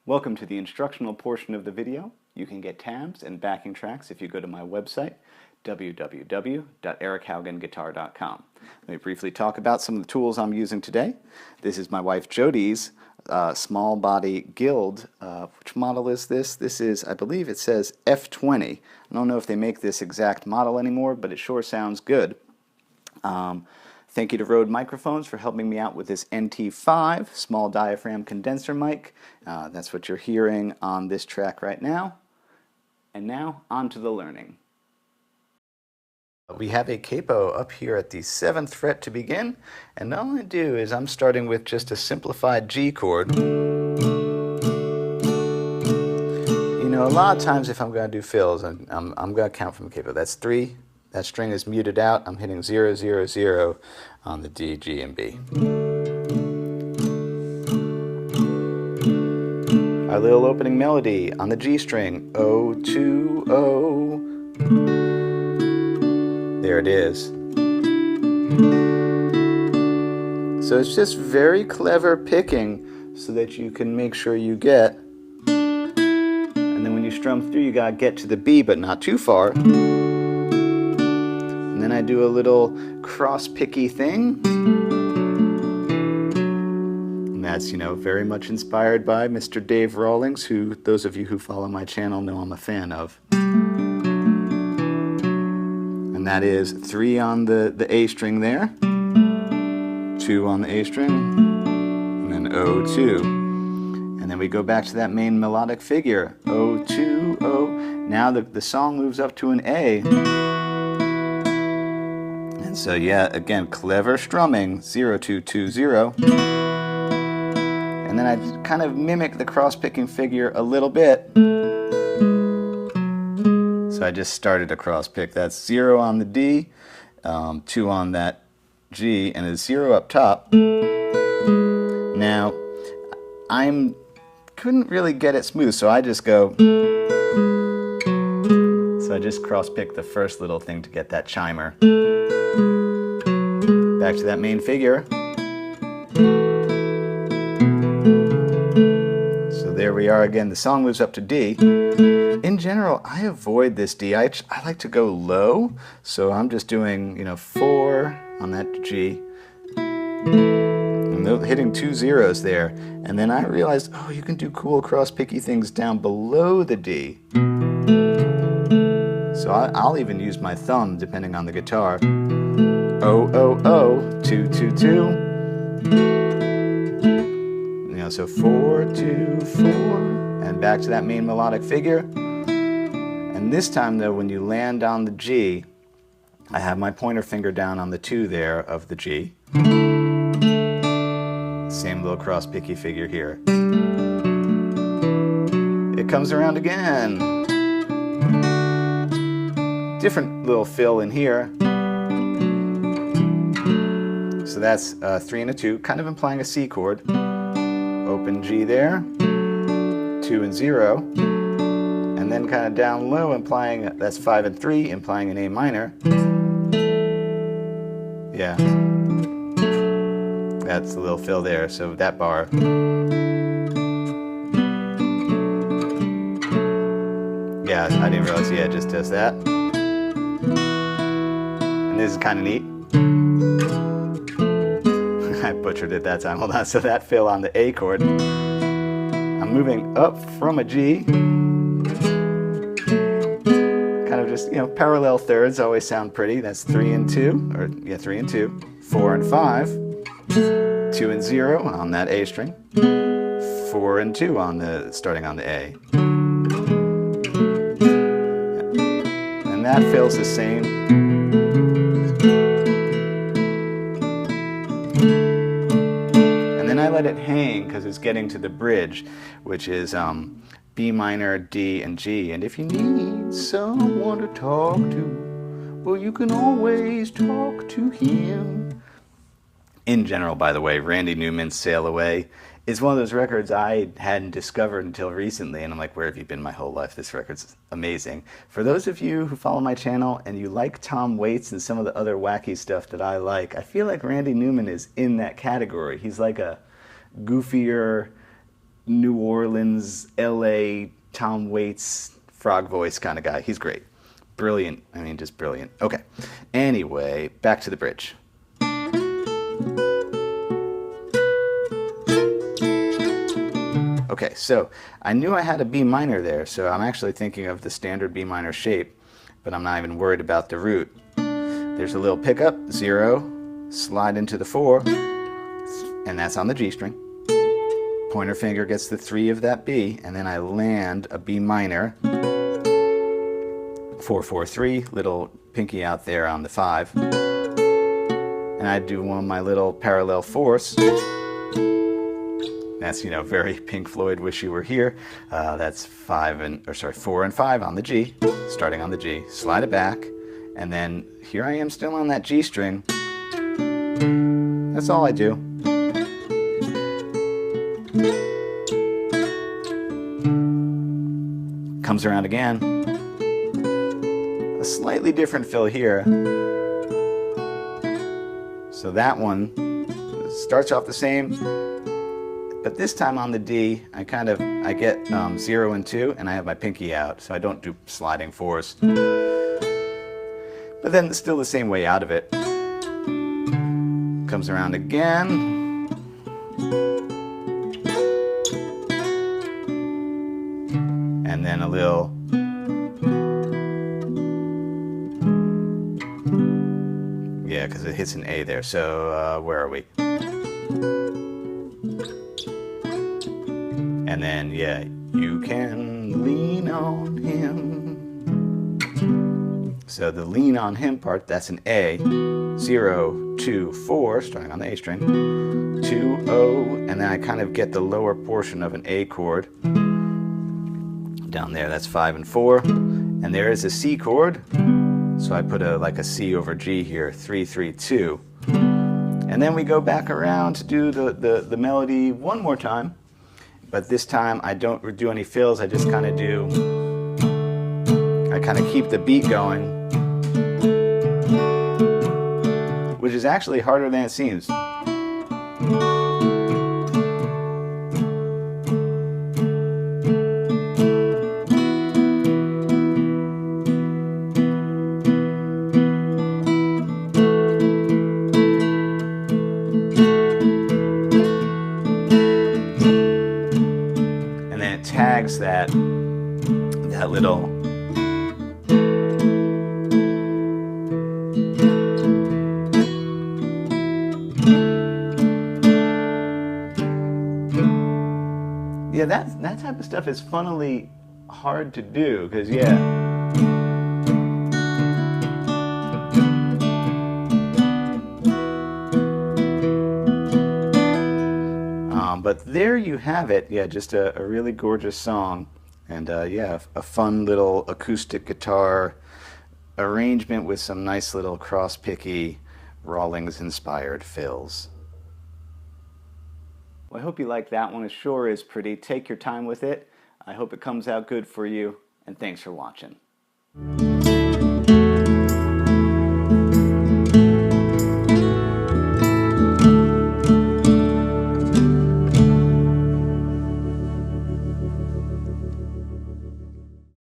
Welcome to the instructional portion of the video. You can get tabs and backing tracks if you go to my website, www.erichaugenguitar.com. Let me briefly talk about some of the tools I'm using today. This is my wife Jody's small body Guild. Which model is this? This is, I believe it says F20. I don't know if they make this exact model anymore, but it sure sounds good. Thank you to Rode Microphones for helping me out with this NT5 small diaphragm condenser mic. That's what you're hearing on this track right now. And now, on to the learning. We have a capo up here at the 7th fret to begin, and all I do is I'm starting with just a simplified G chord. You know, a lot of times if I'm going to do fills, I'm going to count from the capo. That's 3. That string is muted out. I'm hitting 0, 0, 0 on the D, G, and B. Our little opening melody on the G string, O, 2, O. There it is. So it's just very clever picking so that you can make sure you get, and then when you strum through you gotta get to the B but not too far. And then I do a little cross-picky thing. And that's, you know, very much inspired by Mr. Dave Rawlings, who those of you who follow my channel know I'm a fan of. And that is 3 on the A string there, 2 on the A string, and then O2. And then we go back to that main melodic figure, O2, O. Now the song moves up to an A. And so yeah, again, clever strumming, 0, 2, 2, 0. And then I kind of mimic the cross-picking figure a little bit. So I just started a cross-pick. That's 0 on the D, 2 on that G, and a 0 up top. Now, couldn't really get it smooth, so I just go. So I just cross-pick the first little thing to get that chimer. Back to that main figure. So there we are again. The song moves up to D. In general, I avoid this D. I like to go low, so I'm just doing, you know, 4 on that G. I'm hitting 2 zeros there, and then I realized, oh, you can do cool cross-picky things down below the D. So I'll even use my thumb, depending on the guitar. O, O, O, 2, 2, 2. You know, so 4, 2, 4, and back to that main melodic figure. And this time, though, when you land on the G, I have my pointer finger down on the 2 there of the G. Same little cross-picky figure here. It comes around again. Different little fill in here. So that's 3 and a 2, kind of implying a C chord. Open G there, 2 and 0, and then kind of down low, implying that's 5 and 3, implying an A minor. Yeah, that's the little fill there. So that bar. Yeah, I didn't realize. Yeah, it just does that. And this is kind of neat. I butchered it that time. Hold on. So that fill on the A chord. I'm moving up from a G. Kind of just, you know, parallel thirds always sound pretty. That's 3 and 2, or yeah, 3 and 2, 4 and 5, 2 and 0 on that A string, 4 and 2 on the starting on the A. And that feels the same. it hang because it's getting to the bridge, which is B minor, D, and G. And if you need someone to talk to, well, you can always talk to him. In general, by the way, Randy Newman's Sail Away is one of those records I hadn't discovered until recently, and I'm like, where have you been my whole life? This record's amazing. For those of you who follow my channel and you like Tom Waits and some of the other wacky stuff that I like, I feel like Randy Newman is in that category. He's like a goofier New Orleans, LA, Tom Waits, frog voice kind of guy. He's great. Brilliant. I mean, just brilliant. Okay. Anyway, back to the bridge. Okay, so I knew I had a B minor there, so I'm actually thinking of the standard B minor shape, but I'm not even worried about the root. There's a little pickup, 0, slide into the 4, and that's on the G string. Pointer finger gets the 3 of that B, and then I land a B minor, 4, 4, 3, little pinky out there on the 5, and I do one of my little parallel fourths. That's, you know, very Pink Floyd, Wish You Were Here. That's 4 and 5 on the G, starting on the G. Slide it back, and then here I am still on that G string. That's all I do. Comes around again. A slightly different fill here. So that one starts off the same. But this time on the D, I get 0 and 2, and I have my pinky out, so I don't do sliding 4s. But then it's still the same way out of it. Comes around again. And then a little. Yeah, because it hits an A there, so where are we? And then, yeah, you can lean on him. So the lean on him part, that's an A. 0, 2, 4, starting on the A string. 2, O, and then I kind of get the lower portion of an A chord. Down there, that's 5 and 4. And there is a C chord. So I put like a C over G here, 3, 3, 2. And then we go back around to do the melody one more time. But this time I don't do any fills, I just kind of keep the beat going, which is actually harder than it seems. Tags that little yeah, that type of stuff is funnily hard to do because but there you have it. Yeah, just a really gorgeous song. And yeah, a fun little acoustic guitar arrangement with some nice little cross-picky Rawlings-inspired fills. Well, I hope you like that one. It sure is pretty. Take your time with it. I hope it comes out good for you, and thanks for watching.